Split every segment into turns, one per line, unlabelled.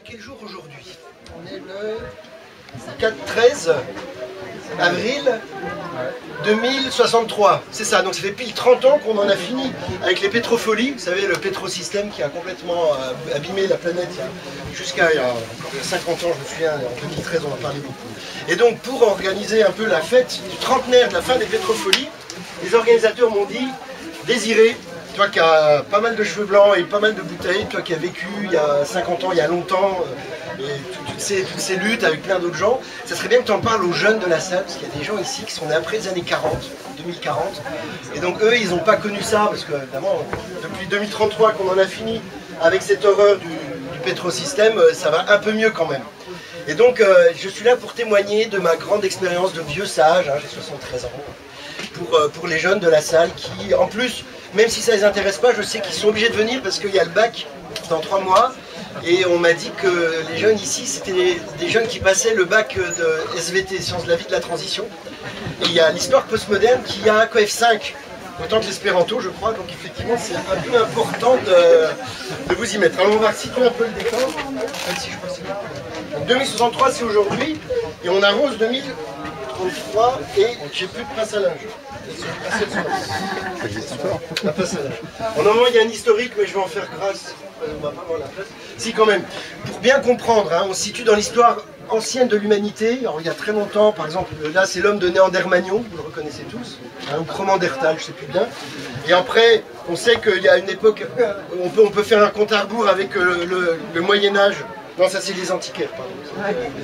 quel jour aujourd'hui? On est le 13 avril 2063, c'est ça, donc ça fait pile 30 ans qu'on en a fini avec les pétropholies, vous savez, le pétrosystème qui a complètement abîmé la planète jusqu'à il y a 50 ans, je me souviens, en 2013 on en parlait beaucoup. Et donc pour organiser un peu la fête du trentenaire de la fin des pétropholies, les organisateurs m'ont dit, Désiré, toi qui as pas mal de cheveux blancs et pas mal de bouteilles, toi qui as vécu il y a 50 ans, il y a longtemps, et toutes ces luttes avec plein d'autres gens, ça serait bien que tu en parles aux jeunes de la salle, parce qu'il y a des gens ici qui sont nés après les années 40, 2040, et donc eux, ils n'ont pas connu ça, parce que évidemment, depuis 2033 qu'on en a fini avec cette horreur du pétrosystème, ça va un peu mieux quand même. Et donc, je suis là pour témoigner de ma grande expérience de vieux sage, hein, j'ai 73 ans, pour les jeunes de la salle qui, en plus, même si ça ne les intéresse pas, je sais qu'ils sont obligés de venir parce qu'il y a le bac dans 3 mois. Et on m'a dit que les jeunes ici, c'était des jeunes qui passaient le bac de SVT, Sciences de la vie de la transition. Et il y a l'histoire postmoderne qui a coef 5, autant que l'espéranto, je crois. Donc effectivement, c'est un peu important de vous y mettre. Alors on va situer un peu le décor, même si je crois que c'est là. Donc 2063, c'est aujourd'hui, et on arrose 2033, et j'ai plus de pince à linge. La pince à linge. Normalement, il y a un historique, mais je vais en faire grâce. On va pas avoir la place. Si, quand même. Pour bien comprendre, hein, on se situe dans l'histoire ancienne de l'humanité. Alors, il y a très longtemps, par exemple, là, c'est l'homme de Néandermagnon, vous le reconnaissez tous, hein, ou Chromandertal, je ne sais plus bien. Et après, on sait qu'il y a une époque, on peut faire un compte à rebours avec le Moyen-Âge. Non, ça c'est les antiquaires, pardon.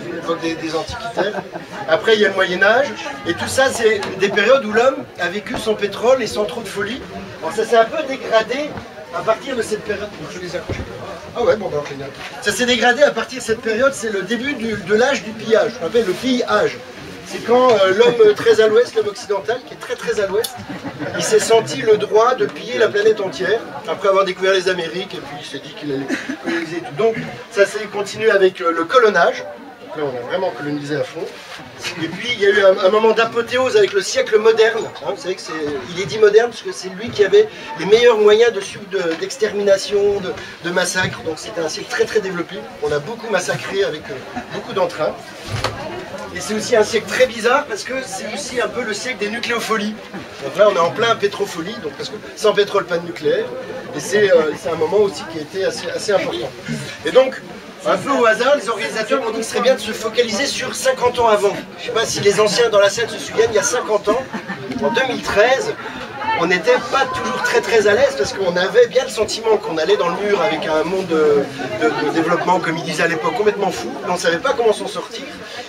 C'est l'époque des antiquitaires. Après, il y a le Moyen-Âge. Et tout ça, c'est des périodes où l'homme a vécu sans pétrole et sans trop de folie. Alors, ça s'est un peu dégradé à partir de cette période. Je les accroche. Ah ouais, bon, ben, génial. Ça s'est dégradé à partir de cette période, c'est le début de l'âge du pillage. On appelle le pillage. C'est quand l'homme très à l'ouest, l'homme occidental, qui est très très à l'ouest, il s'est senti le droit de piller la planète entière, après avoir découvert les Amériques, et puis il s'est dit qu'il allait coloniser tout. Donc ça s'est continué avec le colonnage, donc là on a vraiment colonisé à fond. Et puis il y a eu un moment d'apothéose avec le siècle moderne, hein, vous savez qu'il est dit moderne parce que c'est lui qui avait les meilleurs moyens d'extermination, de massacre, donc c'était un siècle très très développé. On a beaucoup massacré avec beaucoup d'entrain. Et c'est aussi un siècle très bizarre parce que c'est aussi un peu le siècle des nucléopholies. Donc là on est en plein pétropholie, donc parce que sans pétrole pas de nucléaire. Et c'est un moment aussi qui a été assez important. Et donc, un peu au hasard, les organisateurs m'ont dit que ce serait bien de se focaliser sur 50 ans avant. Je ne sais pas si les anciens dans la scène se souviennent, il y a 50 ans, en 2013, on n'était pas toujours très à l'aise parce qu'on avait bien le sentiment qu'on allait dans le mur avec un monde de développement, comme ils disaient à l'époque, complètement fou, mais on ne savait pas comment s'en sortir.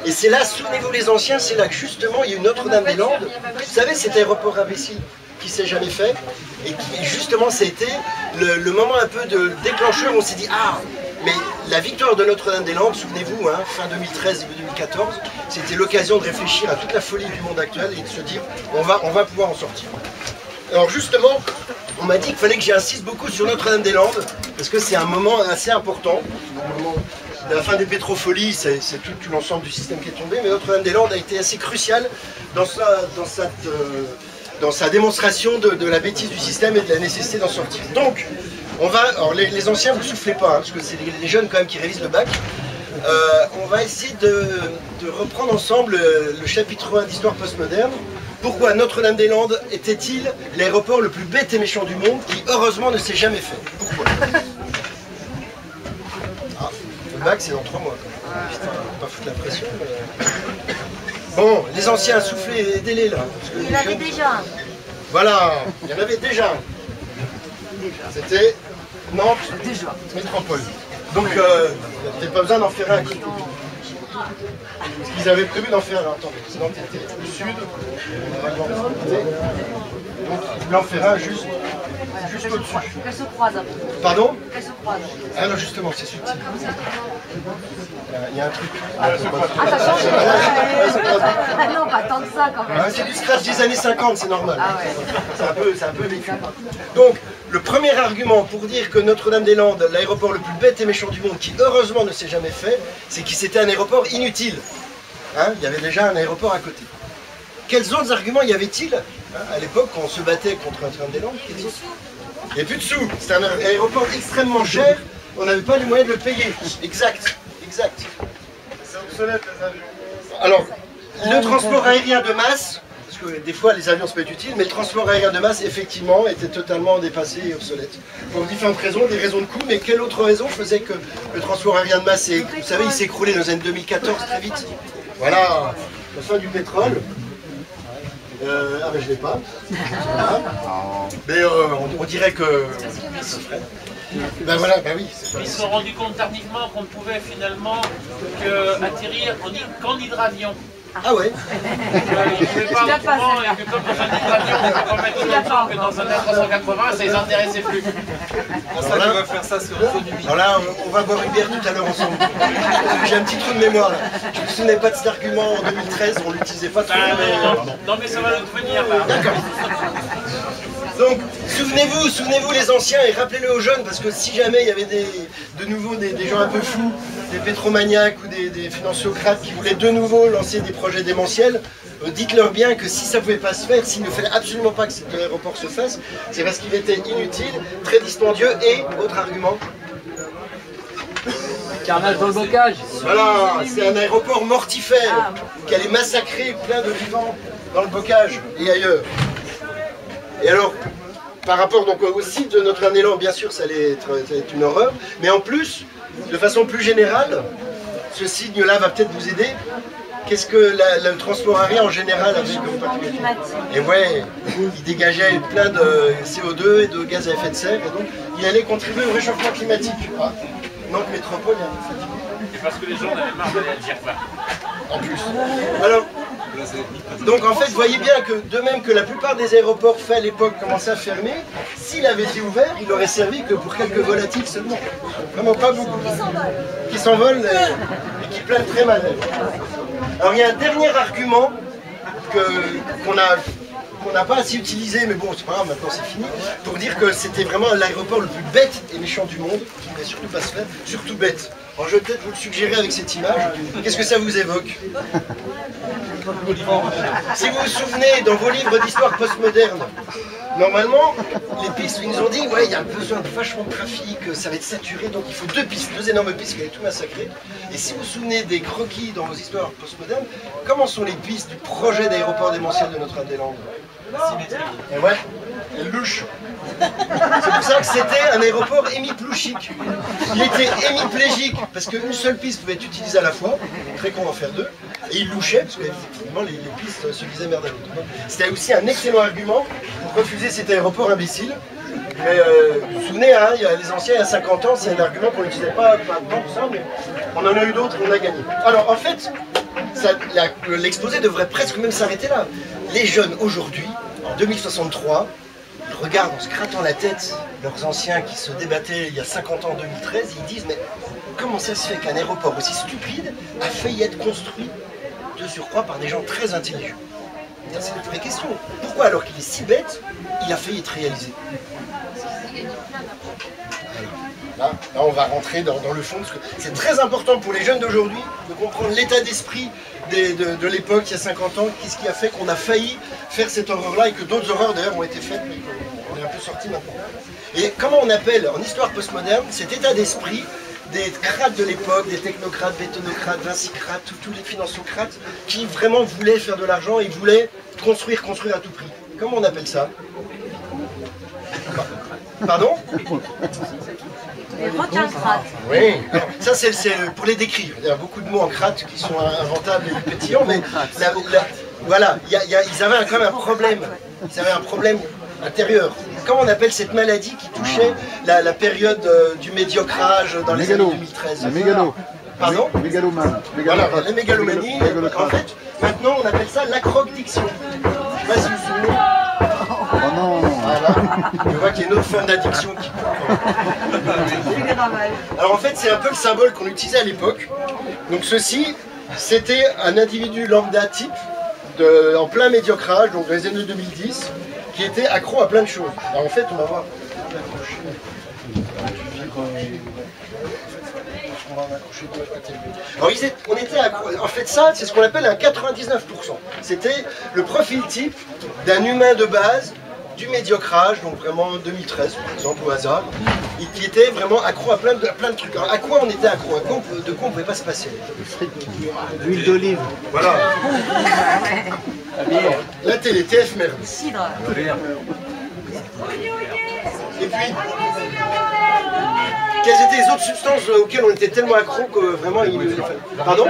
Et c'est là, souvenez-vous les anciens, c'est là que justement il y a eu Notre-Dame-des-Landes. Vous savez, cet aéroport imbécile qui s'est jamais fait, et qui justement c'était le moment un peu de déclencheur où on s'est dit, ah, mais la victoire de Notre-Dame-des-Landes, souvenez-vous, hein, fin 2013, début 2014, c'était l'occasion de réfléchir à toute la folie du monde actuel et de se dire, on va pouvoir en sortir. Alors justement, on m'a dit qu'il fallait que j'insiste beaucoup sur Notre-Dame-des-Landes, parce que c'est un moment assez important. Le moment de la fin des pétropholies, c'est tout l'ensemble du système qui est tombé, mais Notre-Dame-des-Landes a été assez crucial dans sa démonstration de la bêtise du système et de la nécessité d'en sortir. Donc, on va, alors les anciens, vous ne soufflez pas, hein, parce que c'est les jeunes quand même qui révisent le bac. On va essayer de reprendre ensemble le chapitre 1 d'histoire postmoderne. Pourquoi Notre-Dame-des-Landes était-il l'aéroport le plus bête et méchant du monde qui, heureusement, ne s'est jamais fait? Pourquoi? Ah, le bac, c'est dans 3 mois. Putain, on va pas foutre la pression. Mais... Bon, les anciens, soufflez, aidez-les là.
Il y en avait déjà un.
Voilà, il y en avait déjà un. C'était Nantes Métropole. Donc, il n'y avait pas besoin d'en faire un qui était public. Parce qu'ils avaient prévu d'en faire un. Attendez, Nantes était le sud. Donc, ils voulaient en faire un juste au-dessus.
Qu'elle se croise après.
Pardon?
Qu'elle se croise.
Ah non, justement, c'est subtil. Il y a un truc.
Ah, ça change. Ah non, pas tant que ça quand même.
C'est du scratch des années 50, c'est normal.
Ah ouais.
C'est un peu vécu. Donc, le premier argument pour dire que Notre-Dame-des-Landes, l'aéroport le plus bête et méchant du monde, qui heureusement ne s'est jamais fait, c'est que c'était un aéroport inutile. Hein, il y avait déjà un aéroport à côté. Quels autres arguments y avait-il à l'époque quand on se battait contre Notre-Dame-des-Landes? Il n'y avait plus de sous. C'était un aéroport extrêmement cher, on n'avait pas les moyens de le payer. Exact. Exact.
C'est obsolète les avions.
Alors, le transport aérien de masse, parce que des fois les avions ça peut être utile, mais le transport aérien de masse, effectivement, était totalement dépassé et obsolète. Pour différentes raisons, des raisons de coût, mais quelle autre raison faisait que le transport aérien de masse, vous savez, il s'est écroulé dans les années 2014 très vite. Voilà, la fin du pétrole. Ah ben je l'ai pas. Voilà. Mais on dirait que... Ben voilà, ben oui.
Ils se sont rendus compte tardivement qu'on ne pouvait finalement atterrir qu'en hydravion.
Ah ouais.
Ils ne pouvaient pas autrement, et que comme dans un hydravion, on ne peut pas mettre autre chose que dans un A380, ça les intéressait plus.
Voilà. On va faire ça sur le fond du midi. Voilà, on va boire une bière tout à l'heure ensemble. J'ai un petit trou de mémoire là. Je ne me souvenais pas de cet argument en 2013, on ne l'utilisait pas trop.
Non mais ça va nous venir.
D'accord. Donc, souvenez-vous les anciens et rappelez-le aux jeunes, parce que si jamais il y avait de nouveau des gens un peu fous, des pétromaniaques ou des financiocrates qui voulaient de nouveau lancer des projets démentiels, dites-leur bien que si ça ne pouvait pas se faire, s'il ne fallait absolument pas que cet aéroport se fasse, c'est parce qu'il était inutile, très dispendieux et, autre argument,
carnage dans le bocage.
Voilà, c'est un aéroport mortifère qui allait massacrer plein de vivants dans le bocage et ailleurs. Et alors, par rapport donc au site de Notre-Dame-des-Landes, bien sûr, ça allait être une horreur, mais en plus, de façon plus générale, ce signe-là va peut-être vous aider. Qu'est-ce que le transport aérien en général avait comme particularité? Et ouais, il dégageait plein de CO2 et de gaz à effet de serre, et donc il allait contribuer au réchauffement climatique. Ah, Nantes Métropole, il y a un fatigué.
C'est parce que les gens n'avaient marre d'aller à Djerba.
En plus. Alors, donc en fait, vous voyez bien que de même que la plupart des aéroports faits à l'époque commençaient à fermer, s'il avait été ouvert, il aurait servi que pour quelques volatiles seulement. Vraiment pas beaucoup. Qui s'envolent et qui planent très mal. Alors il y a un dernier argument qu'on n'a pas assez utilisé, mais bon, c'est pas grave, maintenant c'est fini, pour dire que c'était vraiment l'aéroport le plus bête et méchant du monde, qui ne devait surtout pas se faire, surtout bête. Alors je vais peut-être vous le suggérer avec cette image. Qu'est-ce que ça vous évoque? Si vous vous souvenez, dans vos livres d'histoire postmoderne, normalement, les pistes, ils nous ont dit, ouais, il y a besoin de vachement de trafic, ça va être saturé, donc il faut deux pistes, deux énormes pistes qui allaient tout massacrer. Et si vous vous souvenez des croquis dans vos histoires postmodernes, comment sont les pistes du projet d'aéroport démentiel de Notre-Dame-des-Landes? Et ouais, elle louche. C'est pour ça que c'était un aéroport hémiplouchique. Il était hémiplégique, parce qu'une seule piste pouvait être utilisée à la fois, très con d'en faire deux, et il louchait, parce qu'effectivement les pistes se disaient merde à l'autre. C'était aussi un excellent argument pour refuser cet aéroport imbécile. Mais vous vous souvenez, hein, il y a les anciens, il y a 50 ans, c'est un argument qu'on n'utilisait pas tant que ça, mais on en a eu d'autres et on a gagné. Alors en fait, l'exposé devrait presque même s'arrêter là. Les jeunes aujourd'hui, en 2063, ils regardent en se grattant la tête leurs anciens qui se débattaient il y a 50 ans en 2013, et ils disent mais comment ça se fait qu'un aéroport aussi stupide a failli être construit de surcroît par des gens très intelligents? C'est une vraie question. Pourquoi alors qu'il est si bête, il a failli être réalisé? Là, on va rentrer dans le fond, parce que c'est très important pour les jeunes d'aujourd'hui de comprendre l'état d'esprit de l'époque, il y a 50 ans, qu'est-ce qui a fait qu'on a failli faire cette horreur-là et que d'autres horreurs d'ailleurs ont été faites, mais qu'on est un peu sorti maintenant. Et comment on appelle en histoire postmoderne cet état d'esprit des crates de l'époque, des technocrates, bétonocrates, vincicrates, tous les financiocrates qui vraiment voulaient faire de l'argent et voulaient construire à tout prix? Comment on appelle ça? Pardon?
Les requins-crates.
Oui, ça c'est pour les décrire. Il y a beaucoup de mots en crate qui sont inventables et pétillants, mais voilà, ils avaient quand même un problème. Ils avaient un problème intérieur. Comment on appelle cette maladie qui touchait la période du médiocrage dans les années 2013?
Les mégalos.
Pardon?
Mégalomane.
Voilà, la mégalomanie. En fait, maintenant on appelle ça l'acroc-diction. Je ne sais pas si vous vous souvenez.
Oh non.
Voilà. Je vois qu'il y a une autre forme d'addiction qui Alors en fait, c'est un peu le symbole qu'on utilisait à l'époque. Donc ceci, c'était un individu lambda type, en plein médiocrage, donc dans les années 2010, qui était accro à plein de choses. Alors en fait, on va voir. Alors on était accro. En fait, ça, c'est ce qu'on appelle un 99%. C'était le profil type d'un humain de base du médiocrage, donc vraiment 2013 par exemple au hasard, et qui était vraiment accro à plein de trucs. Alors, à quoi on était accro? De quoi on ne pouvait pas se passer?
L'huile d'olive.
Voilà. Alors, la télé, TF Merde.
Cidre.
Et puis, quelles étaient les autres substances auxquelles on était tellement accro que vraiment il nous fallait... Pardon?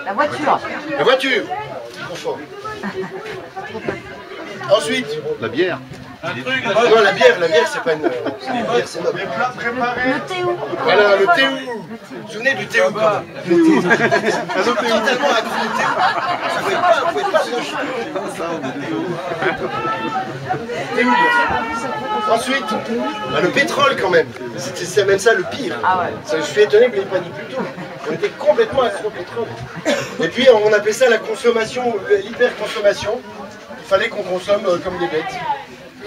La voiture.
La voiture. Trop fort. Ensuite,
La bière.
Un truc,
non, la bière c'est pas une bière, c'est noble.
Le théou.
Voilà, le théou. Vous vous souvenez du théou quand même? Totalement accro au théou. Vous pouvez pas théou. Ensuite, bah, le pétrole quand même. C'est même ça le pire.
Ah ouais.
Ça, je suis étonné que vous l'ayez pas dit plus tôt. On était complètement accro au pétrole. Et puis on appelait ça la consommation, l'hyperconsommation. Il fallait qu'on consomme comme des bêtes.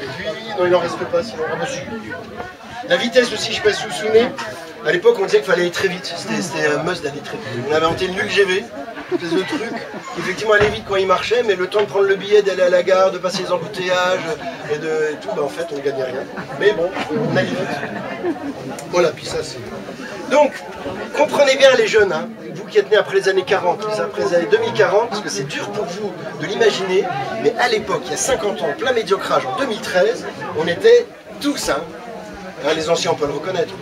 Et puis, non, il n'en reste pas, sinon on reçu. La vitesse aussi, je ne sais pas si vous vous souvenez, à l'époque on disait qu'il fallait aller très vite, c'était un must d'aller très vite. On avait inventé le nul GV, une espèce de truc qui effectivement allait vite quand il marchait, mais le temps de prendre le billet, d'aller à la gare, de passer les embouteillages et tout, bah, en fait on ne gagnait rien. Mais bon, on allait vite. Voilà, puis ça c'est... Donc, comprenez bien les jeunes, hein, vous qui êtes nés après les années 40, après les années 2040, parce que c'est dur pour vous de l'imaginer, mais à l'époque, il y a 50 ans, plein médiocrage, en 2013, on était tous, hein, les anciens on peut le reconnaître,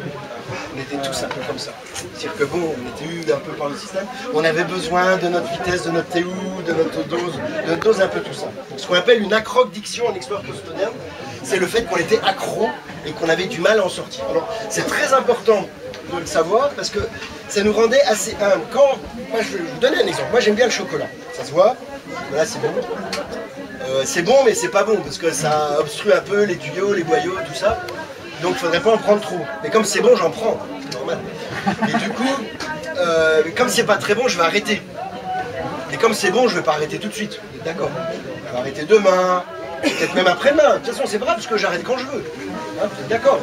on était tous un peu comme ça. C'est-à-dire que bon, on était eu un peu par le système, on avait besoin de notre vitesse, de notre théou, de notre dose un peu tout ça. Donc, ce qu'on appelle une accro-diction en histoire postmoderne, c'est le fait qu'on était accro et qu'on avait du mal à en sortir. Alors, c'est très important de le savoir parce que ça nous rendait assez humbles. Moi, je vais vous donner un exemple. Moi, j'aime bien le chocolat. Ça se voit. Voilà, c'est bon. C'est bon, mais c'est pas bon parce que ça obstrue un peu les tuyaux, les boyaux, tout ça. Donc, il faudrait pas en prendre trop. Mais comme c'est bon, j'en prends. C'est normal. Et du coup, comme c'est pas très bon, je vais arrêter. Et comme c'est bon, je vais pas arrêter tout de suite. Vous êtes d'accord? Je vais arrêter demain, peut-être même après-demain. De toute façon, c'est pas grave parce que j'arrête quand je veux. Hein, vous êtes d'accord?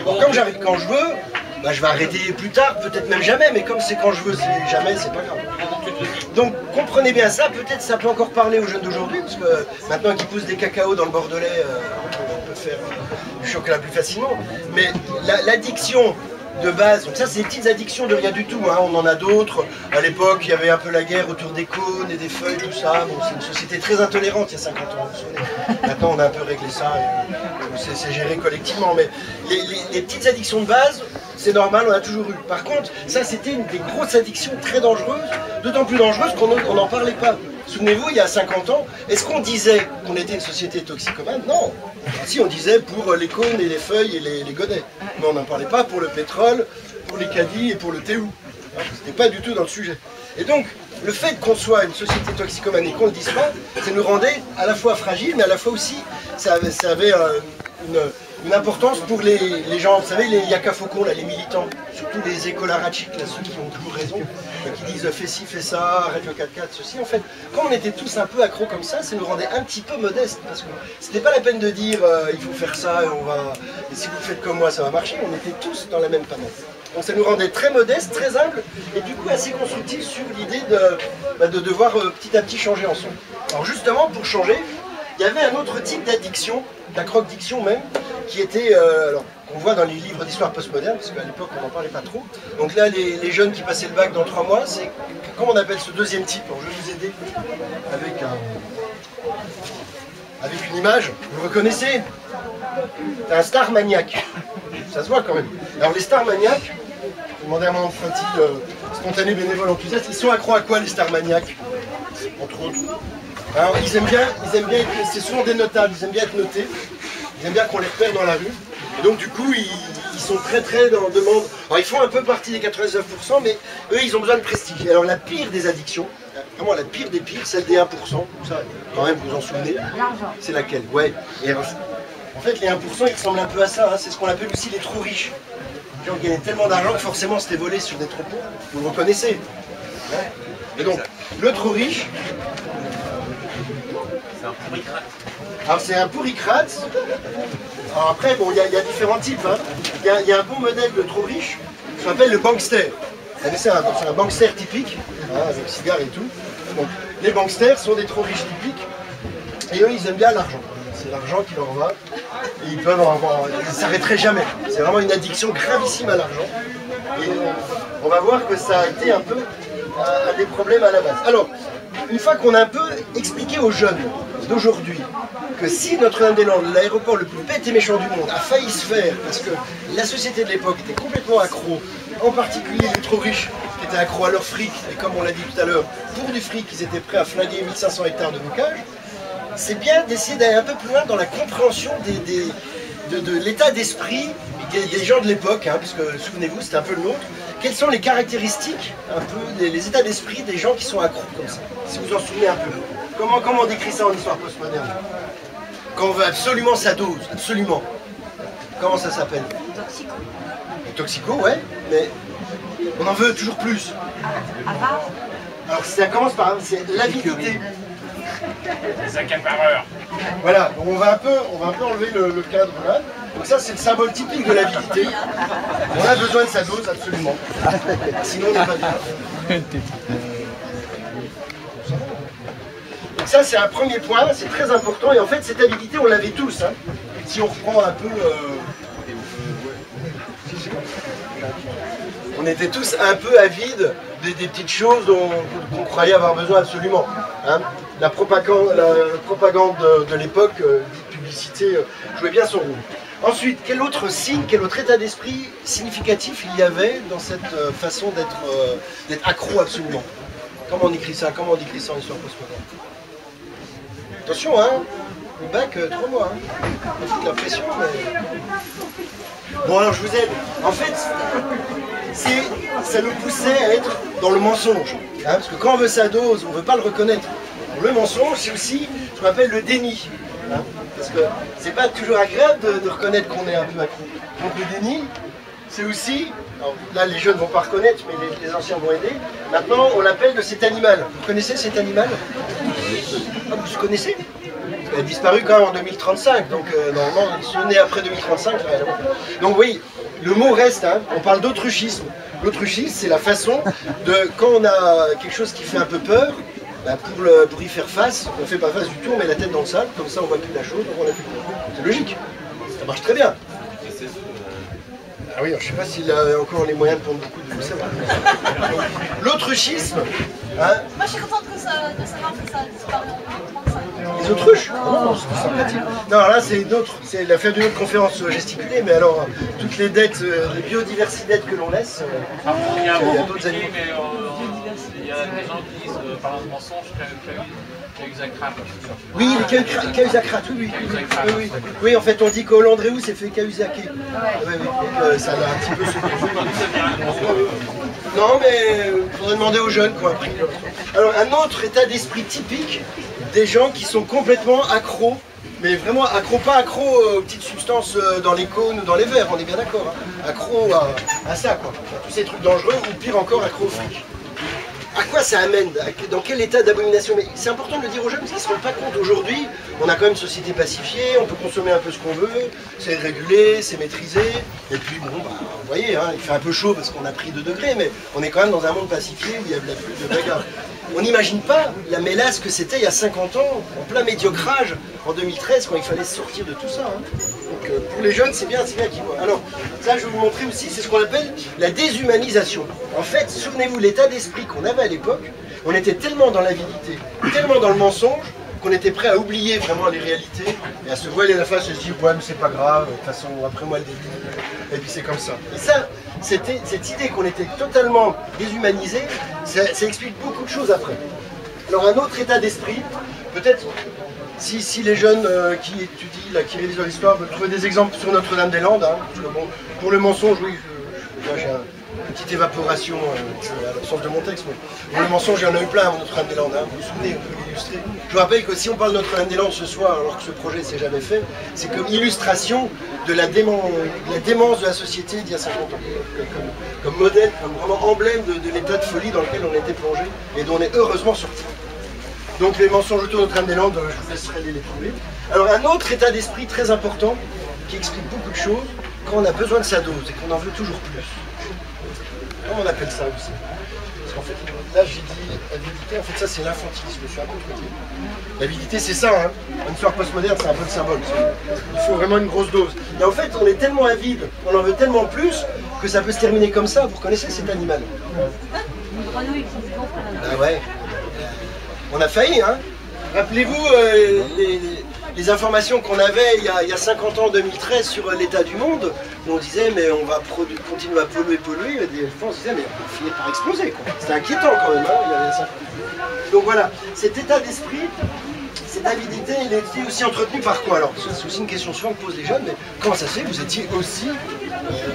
Bon, comme j'arrête quand je veux, bah, je vais arrêter plus tard, peut-être même jamais, mais comme c'est quand je veux, c'est jamais, c'est pas grave. Donc comprenez bien ça, peut-être ça peut encore parler aux jeunes d'aujourd'hui, parce que maintenant qu'ils poussent des cacaos dans le Bordelais, on peut faire du chocolat plus facilement. Mais l'addiction de base, donc ça c'est des petites addictions de rien du tout, hein. On en a d'autres. À l'époque, il y avait un peu la guerre autour des cônes et des feuilles, tout ça. Bon, c'est une société très intolérante il y a 50 ans. Maintenant, on a un peu réglé ça, c'est géré collectivement. Mais les petites addictions de base, c'est normal, on a toujours eu. Par contre, ça c'était une des grosses addictions très dangereuses, d'autant plus dangereuses qu'on n'en parlait pas. Souvenez-vous, il y a 50 ans, est-ce qu'on disait qu'on était une société toxicomane? Non. Si, on disait pour les cônes et les feuilles et les godets. Mais on n'en parlait pas pour le pétrole, pour les caddies et pour le théou. C'était pas du tout dans le sujet. Et donc, le fait qu'on soit une société toxicomane et qu'on ne le dise pas, ça nous rendait à la fois fragile, mais à la fois aussi, ça avait une importance pour les gens, vous savez, les Yaka Faucon, là, les militants, surtout les écolarachiques, là, ceux qui ont toujours raison, qui disent fais ci, fais ça, arrête le 4x4, ceci. En fait, quand on était tous un peu accros comme ça nous rendait un petit peu modestes, parce que c'était pas la peine de dire il faut faire ça et si vous faites comme moi ça va marcher, on était tous dans la même panette. Donc ça nous rendait très modestes, très humbles, et du coup assez constructifs sur l'idée de devoir petit à petit changer ensemble. Alors justement, pour changer, il y avait un autre type d'addiction, d'accro-diction même, qui était, qu'on voit dans les livres d'histoire postmoderne, parce qu'à l'époque on n'en parlait pas trop. Donc là, les jeunes qui passaient le bac dans 3 mois, c'est, comment on appelle ce deuxième type? Alors, je vais vous aider avec une image, vous reconnaissez? C'est un star maniaque, ça se voit quand même. Alors les stars maniaques, demandez à mon infantile, spontané, bénévole, enthousiaste, ils sont accros à quoi les stars maniaques? Entre autres. Alors, ils aiment bien c'est souvent des notables, ils aiment bien être notés, ils aiment bien qu'on les repère dans la rue, et donc du coup ils sont très dans demande. Alors ils font un peu partie des 99%, mais eux ils ont besoin de prestige. Et alors la pire des addictions, vraiment la pire des pires, celle des 1%, ça quand même vous en souvenez, c'est laquelle? Ouais. Et alors, en fait les 1% ils ressemblent un peu à ça, hein. C'est ce qu'on appelle aussi les trop riches. Les gens gagnaient tellement d'argent que forcément c'était volé sur des trop pauvres, vous le reconnaissez. Ouais. Et donc le trop riche, alors c'est un pourricrate. Alors après, bon, il y a différents types. Hein. Il y a un bon modèle de trop riche, qui s'appelle le bankster. C'est un bankster typique, hein, avec cigare et tout. Donc, les banksters sont des trop riches typiques, et eux, ils aiment bien l'argent. c'est l'argent qui leur va. Et ils peuvent ils ne s'arrêteraient jamais. C'est vraiment une addiction gravissime à l'argent. Et on va voir que ça a été un peu des problèmes à la base. Alors, une fois qu'on a un peu expliqué aux jeunes d'aujourd'hui que si Notre-Dame-des-Landes, l'aéroport le plus bête et méchant du monde, a failli se faire parce que la société de l'époque était complètement accro, en particulier les trop riches qui étaient accros à leur fric, et comme on l'a dit tout à l'heure, pour du fric, ils étaient prêts à flinguer 1500 hectares de bocage, c'est bien d'essayer d'aller un peu plus loin dans la compréhension de l'état d'esprit des gens de l'époque, hein, puisque souvenez-vous, c'était un peu le nôtre. Quelles sont les caractéristiques, un peu, les états d'esprit des gens qui sont accros comme ça, si vous en souvenez un peu. Comment on décrit ça en histoire postmoderne? Quand on veut absolument sa dose, absolument. Comment ça s'appelle?
Toxico.
Toxico, ouais, mais on en veut toujours plus. Alors ça commence par, c'est l'avidité.
Les accapareurs.
Voilà, donc on va un peu enlever le cadre là. Donc ça c'est le symbole typique de l'avidité. On a besoin de sa dose, absolument. Sinon on n'est pas bien. Donc ça c'est un premier point, c'est très important. Et en fait cette avidité on l'avait tous. Hein. Si on reprend un peu... on était tous un peu avides des petites choses qu'on croyait avoir besoin absolument. Hein. La propagande de l'époque, publicité, jouait bien son rôle. Ensuite, quel autre signe, quel autre état d'esprit significatif il y avait dans cette façon d'être accro absolument? Comment on écrit ça? Comment on décrit ça en histoire postmoderne? Attention, hein, le bac, 3 mois. Hein. On fout de la pression, mais... Bon, alors je vous aide. En fait, ça nous poussait à être dans le mensonge. Hein, parce que quand on veut sa dose, on ne veut pas le reconnaître. Le mensonge, c'est aussi ce qu'on appelle le déni. Hein, parce que c'est pas toujours agréable de reconnaître qu'on est un peu accro. Donc le déni, c'est aussi, alors là les jeunes ne vont pas reconnaître, mais les anciens vont aider. Maintenant, on l'appelle de cet animal. Vous connaissez cet animal? Ah, vous connaissez? Elle a disparu quand même en 2035, donc normalement, si on est après 2035, donc oui, le mot reste, hein, on parle d'autruchisme. L'autruchisme, c'est la façon de, quand on a quelque chose qui fait un peu peur, bah pour y faire face, on ne fait pas face du tout, on met la tête dans le sable, comme ça on voit plus la chose, donc on n'a plus peur. C'est logique, ça marche très bien. Ah oui, alors, je ne sais pas s'il a encore les moyens de prendre beaucoup de ça. L'autruchisme, hein.
Moi je suis contente de savoir que ça a disparu en 2035.
Les autruches? Non, c'est sympathique. Non, là c'est une autre, c'est l'affaire d'une autre conférence gesticulée, mais alors toutes les dettes, les biodiversités que l'on laisse,
Il y a un
il y a
mot
d'autres
compliqué,
animaux.
mais il y a des gens qui disent par un mensonge Cahuzac.
Oui, les Cahuzac, oui. Oui, en fait on dit qu'Hollandréou s'est fait Cahuzaquer. Oui, oui, ça l'a un petit peu secoué. Non, mais il faudrait demander aux jeunes quoi. Alors un autre état d'esprit typique des gens qui sont complètement accros, mais vraiment accros, pas accros aux petites substances dans les cônes ou dans les verres, on est bien d'accord, hein. Accros à ça quoi, tous ces trucs dangereux, ou pire encore accros au fric. À quoi ça amène? Dans quel état d'abomination? Mais c'est important de le dire aux jeunes parce qu'ils ne se rendent pas compte. Aujourd'hui, on a quand même une société pacifiée, on peut consommer un peu ce qu'on veut, c'est régulé, c'est maîtrisé. Et puis bon, bah, vous voyez, hein, il fait un peu chaud parce qu'on a pris 2 degrés, mais on est quand même dans un monde pacifié où il y a plus de bagarres. On n'imagine pas la mélasse que c'était il y a 50 ans, en plein médiocrage, en 2013, quand il fallait sortir de tout ça. Hein. Donc pour les jeunes, c'est bien qu'ils voient. Alors, ça, je vais vous montrer aussi, c'est ce qu'on appelle la déshumanisation. En fait, souvenez-vous, l'état d'esprit qu'on avait à l'époque, on était tellement dans l'avidité, tellement dans le mensonge, qu'on était prêt à oublier vraiment les réalités et à se voiler la face et se dire ouais mais c'est pas grave, de toute façon après moi le début, et puis c'est comme ça. Et ça, cette idée qu'on était totalement déshumanisé, ça explique beaucoup de choses après. Alors un autre état d'esprit, peut-être si les jeunes qui étudient, qui réalisent l'histoire veulent trouver des exemples sur Notre-Dame-des-Landes, hein, parce que bon, pour le mensonge, oui, moi j'ai une petite évaporation à l'absence de mon texte, mais pour le mensonge, il y en a eu plein à Notre-Dame-des-Landes, hein, vous vous souvenez, on peut l'illustrer. Je vous rappelle que si on parle de Notre-Dame-des-Landes ce soir, alors que ce projet ne s'est jamais fait, c'est comme illustration de la démence de la société d'il y a 50 ans, comme modèle, comme vraiment emblème de l'état de folie dans lequel on était plongé et dont on est heureusement sorti. Donc les mensonges autour de Notre-Dame-des-Landes, je vous laisserai les trouver. Alors un autre état d'esprit très important, qui explique beaucoup de choses, quand on a besoin de sa dose et qu'on en veut toujours plus. Comment on appelle ça aussi? Parce qu'en fait, là j'ai dit avidité, en fait ça c'est l'infantilisme, je suis un peu côté. L'avidité c'est ça, hein. Une histoire postmoderne c'est un peu le symbole. Il faut vraiment une grosse dose. Et en fait on est tellement avide, on en veut tellement plus, que ça peut se terminer comme ça. Vous connaissez cet animal?
Une grenouille qui se gonfle.
Ah ouais. On a failli, hein. Rappelez-vous les informations qu'on avait il y a 50 ans, en 2013, sur l'état du monde, où on disait mais on va continuer à polluer, et des fois on se disait mais on va finir par exploser, quoi. C'était inquiétant quand même, hein, il y avait ça. Donc voilà, cet état d'esprit, cette avidité, il était aussi entretenu par quoi? Alors c'est aussi une question souvent que posent les jeunes, mais comment ça se fait que vous étiez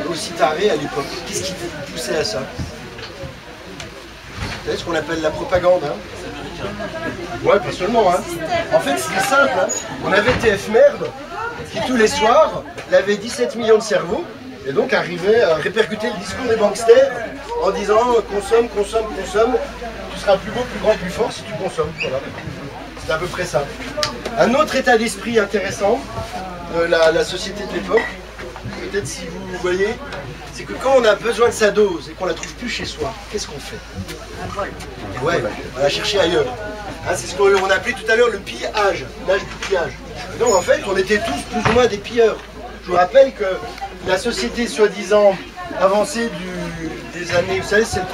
aussi taré à l'époque? Qu'est-ce qui vous poussait à ça? Vous savez ce qu'on appelle la propagande, hein? Ouais, pas seulement, hein. En fait, c'est simple, hein. On avait TF Merde, qui tous les soirs, il avait 17 millions de cerveaux, et donc arrivait à répercuter le discours des banksters en disant consomme, consomme, consomme, tu seras plus beau, plus grand, plus fort si tu consommes. Voilà. C'est à peu près ça. Un autre état d'esprit intéressant de la société de l'époque, peut-être si vous voyez, c'est que quand on a besoin de sa dose et qu'on la trouve plus chez soi, qu'est-ce qu'on fait? Ouais, on va la chercher ailleurs. Hein, c'est ce qu'on appelait tout à l'heure le pillage, l'âge du pillage. Donc en fait, on était tous plus ou moins des pilleurs. Je vous rappelle que la société soi-disant avancée des années, vous savez, celle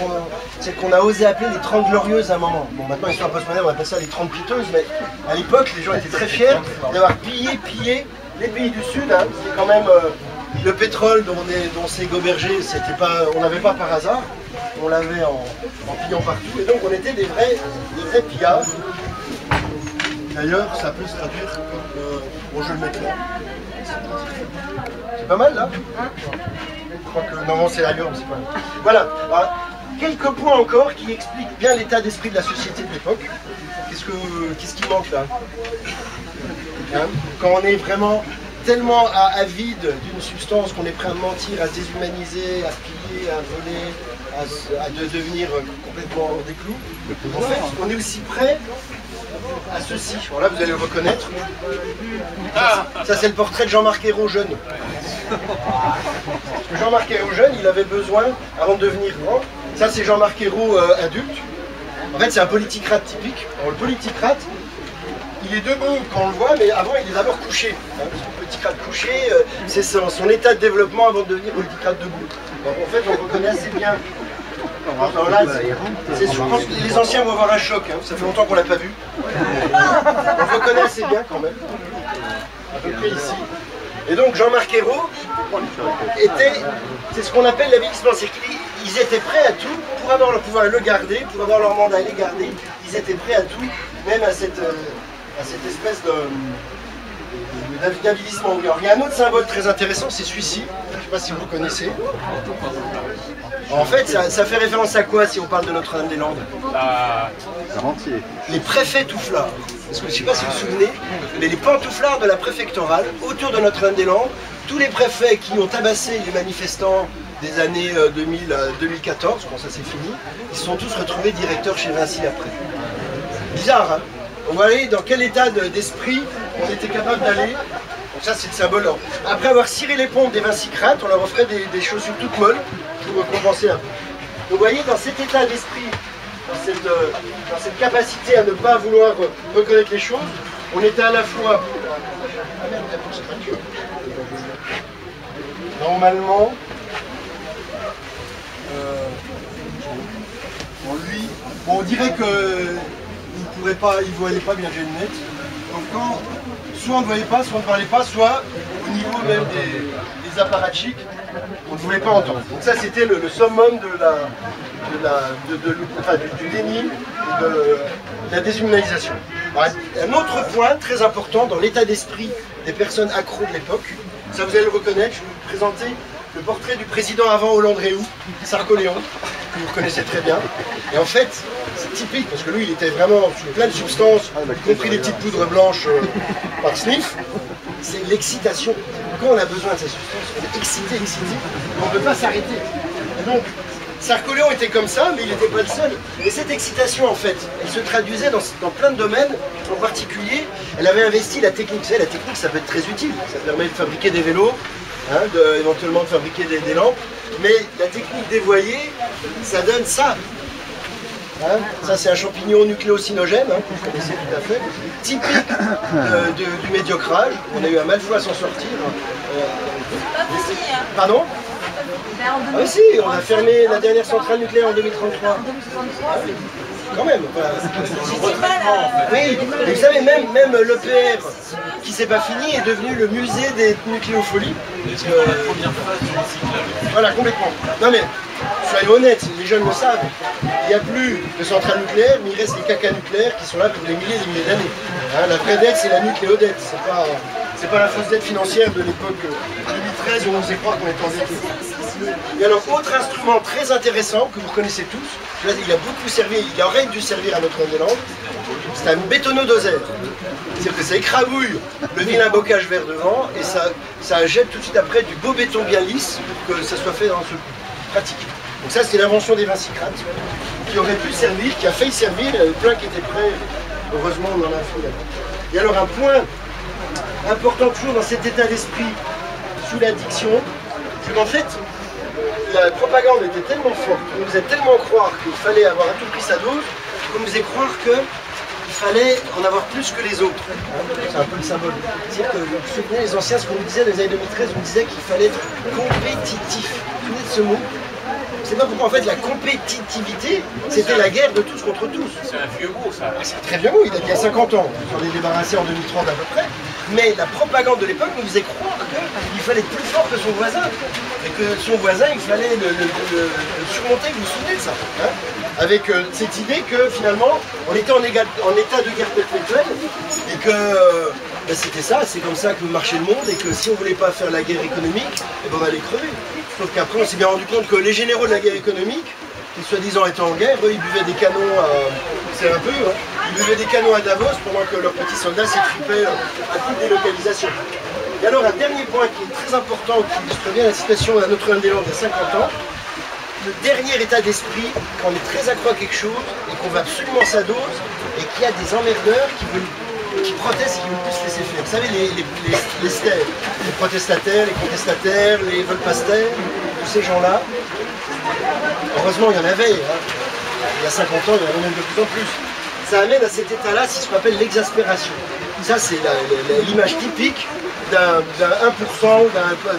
qu'on a osé appeler les 30 glorieuses à un moment. Bon, maintenant, histoire postmoderne, on appelle ça les 30 piteuses, mais à l'époque, les gens étaient très fiers d'avoir pillé les pays du Sud, hein, qui est quand même le pétrole dont s'est gobergé, on n'avait pas par hasard, on l'avait en pillant partout, et donc on était des vrais pillards. D'ailleurs, ça peut se traduire comme, bon, je vais le mettre là. C'est pas mal là? Je crois que, non, c'est ailleurs, mais c'est pas mal. Voilà, alors, quelques points encore qui expliquent bien l'état d'esprit de la société de l'époque. Qu'est-ce qui manque là? Hein, quand on est vraiment tellement avide d'une substance qu'on est prêt à mentir, à se déshumaniser, à piller, à voler, à devenir complètement hors des clous. En fait, on est aussi prêt à ceci. Bon, là, vous allez le reconnaître. Ça, c'est le portrait de Jean-Marc Ayrault jeune. Parce que Jean-Marc Ayrault jeune, il avait besoin, avant de devenir grand, ça c'est Jean-Marc Ayrault adulte. En fait, c'est un politicrate typique. Alors, le politicrate, il est debout quand on le voit, mais avant il est d'abord couché. Hein, le politicrate couché, c'est son état de développement avant de devenir politicrate debout. Donc en fait, on le reconnaît assez bien. Alors là, je pense que les anciens vont avoir un choc, hein, ça fait longtemps qu'on ne l'a pas vu. On le reconnaît assez bien quand même, à peu près ici. Et donc Jean-Marc Ayrault c'est ce qu'on appelle la vieillissement, c'est qu'ils étaient prêts à tout pour avoir le pouvoir le garder, pour avoir leur mandat et les garder. Ils étaient prêts à tout, même à cette espèce d'avilissement. Il y a un autre symbole très intéressant, c'est celui-ci. Je ne sais pas si vous le connaissez. En fait, ça fait référence à quoi si on parle de Notre-Dame-des-Landes? Les préfets touflards. Parce que je ne sais pas si vous vous souvenez, mais les pantouflards de la préfectorale, autour de Notre-Dame-des-Landes, tous les préfets qui ont tabassé les manifestants des années 2000 à 2014, quand ça s'est fini, ils se sont tous retrouvés directeurs chez Vinci après. Bizarre, hein? On va aller dans quel état d'esprit on était capable d'aller. Donc ça, c'est le symbole. Après avoir ciré les pompes des Vincicrates, on leur offrait des chaussures toutes molles pour compenser un peu. Donc vous voyez, dans cet état d'esprit, dans cette capacité à ne pas vouloir reconnaître les choses, on était à la fois... Ah merde, la pousse fracture. Normalement, lui, bon, on dirait que il ne voyait pas bien j'ai une lunettes. Donc quand, soit on ne voyait pas, soit on ne parlait pas, soit au niveau même des apparatchiks, on ne voulait pas entendre. Donc ça c'était le summum du déni et de la déshumanisation. Alors, un autre point très important dans l'état d'esprit des personnes accros de l'époque, ça vous allez le reconnaître, je vais vous présenter le portrait du président avant Hollande-Réou, Sarko-Léon, que vous connaissez très bien. Et en fait, c'est typique, parce que lui, il était vraiment sous plein de substances, y compris des petites poudres blanches par sniff. C'est l'excitation. Quand on a besoin de ces substances, on est excité, on ne peut pas s'arrêter. Et donc, Sarko-Léon était comme ça, mais il n'était pas le seul. Et cette excitation, en fait, elle se traduisait dans plein de domaines. En particulier, elle avait investi la technique. Vous savez, la technique, ça peut être très utile. Ça permet de fabriquer des vélos, hein, éventuellement de fabriquer des lampes. Mais la technique dévoyée, ça donne ça. Hein, ça c'est un champignon nucléosinogène, hein, que vous connaissez tout à fait, typique du médiocrage. On a eu un mal fou à s'en sortir. Pardon? Ah oui, si, on a fermé la dernière centrale nucléaire en 2033. Quand même. Voilà. Oui, mais vous savez, même l'EPR, qui s'est pas fini, est devenu le musée des nucléopholies. Voilà, complètement. Non mais, soyons honnêtes, les jeunes le savent. Il n'y a plus de centrales nucléaires, mais il reste les cacas nucléaires qui sont là pour des milliers et des milliers d'années. Hein, la vraie dette, c'est la nucléodette. C'est pas la fausse dette financière de l'époque 2013 où on faisait croire qu'on était endetté. Et alors, autre instrument très intéressant que vous connaissez tous, il a beaucoup servi, il aurait dû servir à Notre-Dame-des-Landes, c'est un bétonodoseur. C'est-à-dire que ça écrabouille le vilain bocage vers devant et ça jette tout de suite après du beau béton bien lisse pour que ça soit fait dans ce pratique. Donc ça, c'est l'invention des Vincicrates qui aurait pu servir, qui a failli servir, il y en avait plein qui étaient prêts, heureusement on en a fait. Et alors un point important toujours dans cet état d'esprit sous l'addiction, c'est qu'en fait, la propagande était tellement forte, on nous faisait tellement croire qu'il fallait avoir à tout prix sa dose, qu'on nous faisait croire qu'il fallait en avoir plus que les autres. C'est un peu le symbole. C'est-à-dire que, vous vous souvenez, les anciens, ce qu'on nous disait dans les années 2013, on disait qu'il fallait être compétitif. Vous vous souvenez de ce mot? C'est pas pourquoi en fait la compétitivité, c'était la guerre de tous contre tous.
C'est un vieux mot ça.
C'est un très vieux mot, il a il y a 50 ans. On s'en est débarrassé en 2030 à peu près. Mais la propagande de l'époque nous faisait croire qu'il fallait être plus fort que son voisin. Et que son voisin, il fallait le surmonter, vous vous souvenez de ça, hein, avec cette idée que finalement, on était en état de guerre perpétuelle et que ben, c'était ça, c'est comme ça que marchait le monde et que si on ne voulait pas faire la guerre économique, eh ben, on allait crever. Sauf qu'après, on s'est bien rendu compte que les généraux de la guerre économique, qui soi-disant étaient en guerre, eux, ils buvaient des canons à... C'est un peu, hein, ils buvaient des canons à Davos pendant que leurs petits soldats s'étripaient à toute délocalisation. Et alors, un dernier point qui est très important, qui illustre bien la situation à Notre-Dame-des-Landes il y a 50 ans, le dernier état d'esprit, quand on est très accro à quelque chose et qu'on veut absolument sa dose, et qu'il y a des emmerdeurs qui protestent et qui veulent plus se laisser faire. Vous savez, les stères, les protestataires, les contestataires, les volpastères, tous ces gens-là. Heureusement, il y en avait. Hein. Il y a 50 ans, il y en avait même de plus en plus. Ça amène à cet état-là, c'est ce qu'on appelle l'exaspération. Ça, c'est l'image typique d'un 1%,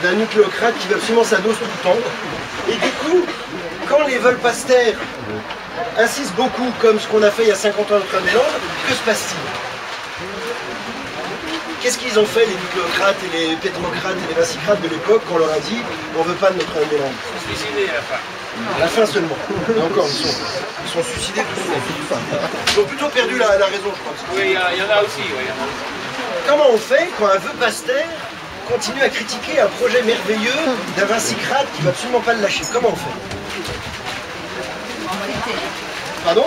d'un nucléocrate qui veut absolument sa dose tout le temps. Et du coup, quand les volpastères insistent beaucoup, comme ce qu'on a fait il y a 50 ans à Notre-Dame-des-Landes, que se passe-t-il? Qu'est-ce qu'ils ont fait les nucléocrates et les pétrocrates et les vincicrates de l'époque quand on leur a dit on ne veut pas de Notre-Dame-des-Landes?
Ils sont suicidés à la fin.
À la fin seulement. Et encore, ils sont suicidés tous. Ils ont plutôt perdu la raison, je crois.
Oui, il y en a aussi. Oui,
comment on fait quand un vœu Pasteur continue à critiquer un projet merveilleux d'un vincicrate qui ne va absolument pas le lâcher? Comment on fait? Pardon?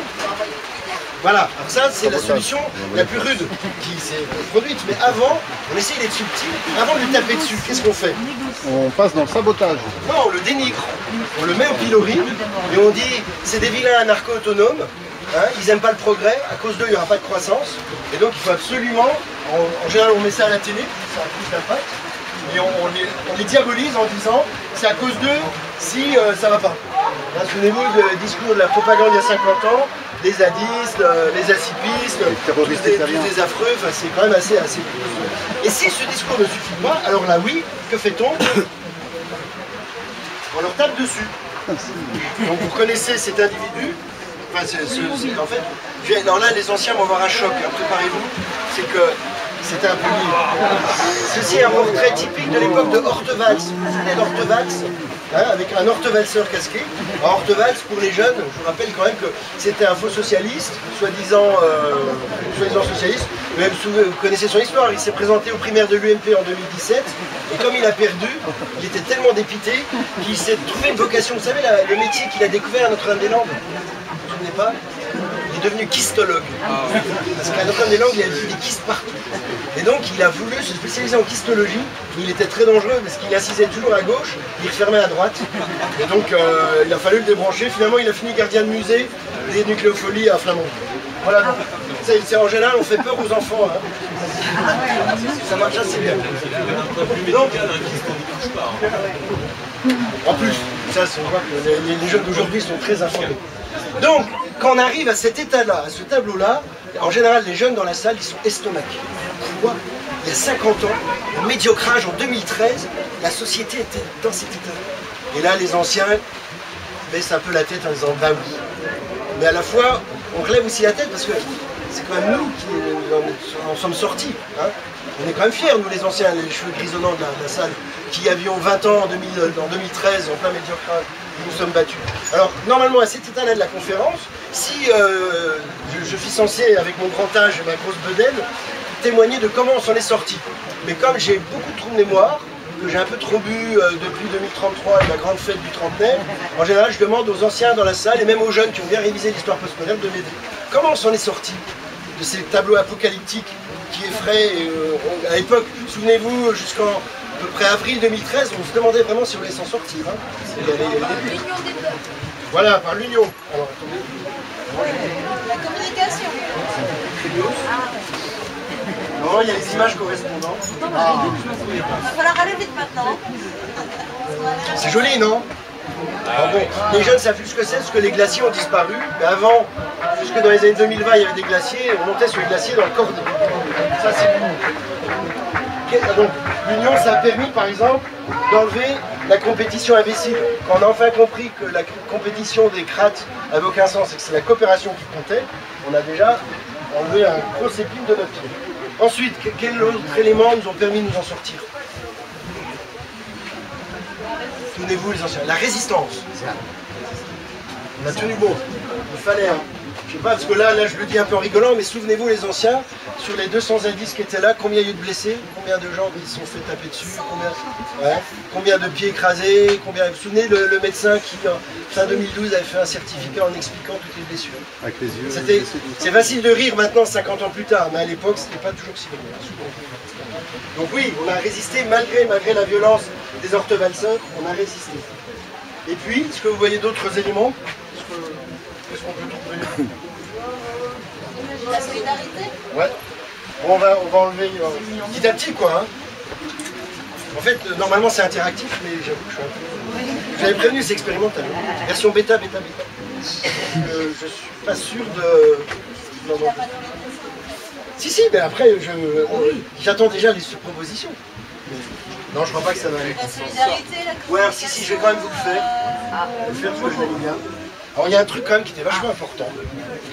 Voilà, alors ça c'est la solution la plus rude qui s'est produite. Mais avant, on essaye d'être subtil. Avant de lui taper dessus, qu'est-ce qu'on fait?
On passe dans le sabotage.
Non, on le dénigre. On le met au pilori et on dit c'est des vilains anarcho-autonomes. Hein, ils n'aiment pas le progrès, à cause d'eux il n'y aura pas de croissance. Et donc il faut absolument, en général on met ça à la télé, ça a plus d'impact. Et on les diabolise en disant c'est à cause d'eux si ça va pas. Souvenez-vous du discours de la propagande il y a 50 ans, les zadistes, les acipistes, tous des affreux, enfin, c'est quand même assez. Et si ce discours ne suffit pas, alors là oui, que fait-on? On leur tape dessus. Donc vous connaissez cet individu, enfin, en fait, alors là les anciens vont avoir un choc, hein, préparez-vous, c'est que c'était un peu libre. Ceci est un portrait typique de l'époque de Hortevals. Vous vous souvenez d'Hortevals, hein, avec un Hortevalseur casqué. Alors, Hortevals, pour les jeunes, je vous rappelle quand même que c'était un faux socialiste, soi-disant socialiste. Même vous connaissez son histoire, il s'est présenté aux primaires de l'UMP en 2017. Et comme il a perdu, il était tellement dépité qu'il s'est trouvé une vocation. Vous savez, le métier qu'il a découvert à Notre-Dame-des-Landes, vous vous souvenez pas? Il est devenu kystologue. Parce qu'à Notre-Dame-des-Landes, il y a des kystes partout. Et donc, il a voulu se spécialiser en kystologie. Il était très dangereux parce qu'il incisait toujours à gauche, il refermait à droite. Et donc, il a fallu le débrancher. Finalement, il a fini gardien de musée des nucléopholies à Flamand. Voilà, donc, c'est en général, on fait peur aux enfants. Hein. Ça marche assez bien. Donc, En plus, ça, on voit que les jeunes d'aujourd'hui sont très informés. Donc, quand on arrive à cet état-là, à ce tableau-là, en général, les jeunes dans la salle, ils sont estomaqués. Pourquoi? Il y a 50 ans, le médiocrage en 2013, la société était dans cet état-là. Et là, les anciens baissent un peu la tête en disant bah oui. Mais à la fois, on relève aussi la tête parce que c'est quand même nous qui en sommes sortis. Hein. On est quand même fiers, nous les anciens, les cheveux grisonnants de la salle, qui avions 20 ans en 2013, en plein médiocrage, nous sommes battus. Alors, normalement, à cet état-là de la conférence, si je suis censé, avec mon grand âge et ma grosse bedaine, témoigner de comment on s'en est sorti. Mais comme j'ai beaucoup de trous de mémoire, que j'ai un peu trop bu depuis 2033 et la grande fête du trentenaire, en général, je demande aux anciens dans la salle, et même aux jeunes qui ont bien révisé l'histoire postmoderne, de m'aider. Comment on s'en est sorti de ces tableaux apocalyptiques qui effraient à l'époque, souvenez-vous, jusqu'en à peu près avril 2013, on se demandait vraiment si on allait s'en sortir. Hein. Voilà, par l'union. Alors, attendez.
La communication.
Non, il y a les images correspondantes.
Il va falloir aller vite maintenant.
C'est joli, non? Alors bon, les jeunes savent plus ce que c'est, parce que les glaciers ont disparu. Mais avant, jusque dans les années 2020, il y avait des glaciers, on montait sur les glaciers dans le corps. Ça, c'est bon. Donc, l'union, ça a permis, par exemple, d'enlever la compétition imbécile. Quand on a enfin compris que la compétition des crates n'avait aucun sens et que c'est la coopération qui comptait, on a déjà enlevé un gros épine de notre pied. Ensuite, quels autres éléments nous ont permis de nous en sortir? Souvenez-vous les anciens, la résistance. On a tenu bon, il fallait, hein. Je sais pas, parce que là je le dis un peu en rigolant, mais souvenez-vous les anciens, sur les 200 indices qui étaient là, combien il y a eu de blessés, combien de gens qui se sont fait taper dessus, combien de pieds écrasés, combien... Vous vous souvenez le médecin qui, fin 2012, avait fait un certificat en expliquant toutes les blessures.
Avec les yeux.
C'est facile de rire maintenant, 50 ans plus tard, mais à l'époque, c'était pas toujours si drôle. Donc oui, on a résisté malgré la violence des ortevalseurs, on a résisté. Et puis, est-ce que vous voyez d'autres éléments? Qu'est-ce qu'on peut trouver?
La solidarité.
Ouais. Bon, on va enlever petit à petit, quoi. Hein. En fait, normalement, c'est interactif, mais j'avoue que je suis un peu... J'avais prévenu, c'est expérimental. Version bêta. Je suis pas sûr de... Non. Si, mais après, j'attends déjà les propositions. Non, je crois pas que ça va aller.
La solidarité, la communication.
Ouais, si, je vais quand même vous le faire. Le faire parce que je l'aime bien. Alors il y a un truc quand même qui était vachement important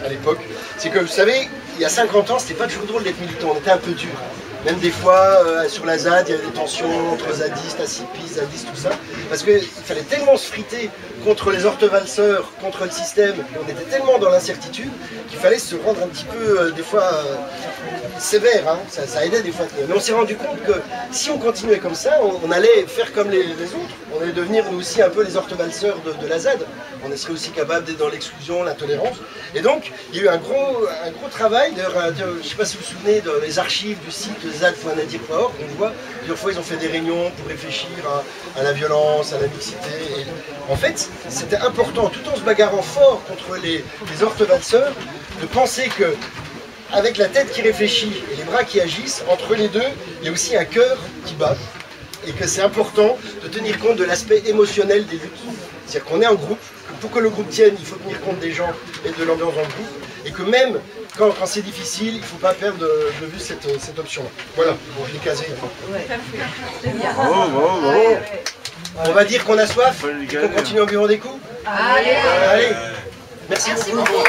à l'époque, c'est que vous savez, il y a 50 ans, c'était pas toujours drôle d'être militant, on était un peu dur. Même des fois, sur la ZAD, il y avait des tensions entre zadistes, acipistes, zadistes, tout ça. Parce qu'il fallait tellement se friter contre les ortevalseurs, contre le système, on était tellement dans l'incertitude qu'il fallait se rendre un petit peu, des fois, sévère. Hein. Ça aidait des fois. Mais on s'est rendu compte que si on continuait comme ça, on allait faire comme les autres. On allait devenir nous aussi un peu les ortevalseurs de la ZAD. On serait aussi capable d'être dans l'exclusion, l'intolérance. Et donc, il y a eu un gros travail. D'ailleurs, je ne sais pas si vous vous souvenez dans les archives du site zad.nadir.org, on voit, plusieurs fois ils ont fait des réunions pour réfléchir à la violence, à la mixité. Et en fait, c'était important, tout en se bagarrant fort contre les ortevalseurs, de penser que avec la tête qui réfléchit et les bras qui agissent, entre les deux, il y a aussi un cœur qui bat. Et que c'est important de tenir compte de l'aspect émotionnel des luttes. C'est-à-dire qu'on est en groupe, que pour que le groupe tienne, il faut tenir compte des gens et de l'ambiance dans le groupe. Et que même quand c'est difficile, il ne faut pas perdre de vue cette option-là. Voilà, bon, je l'ai casé. On va dire qu'on a soif et qu'on continue au bureau des coups. Allez. Merci beaucoup.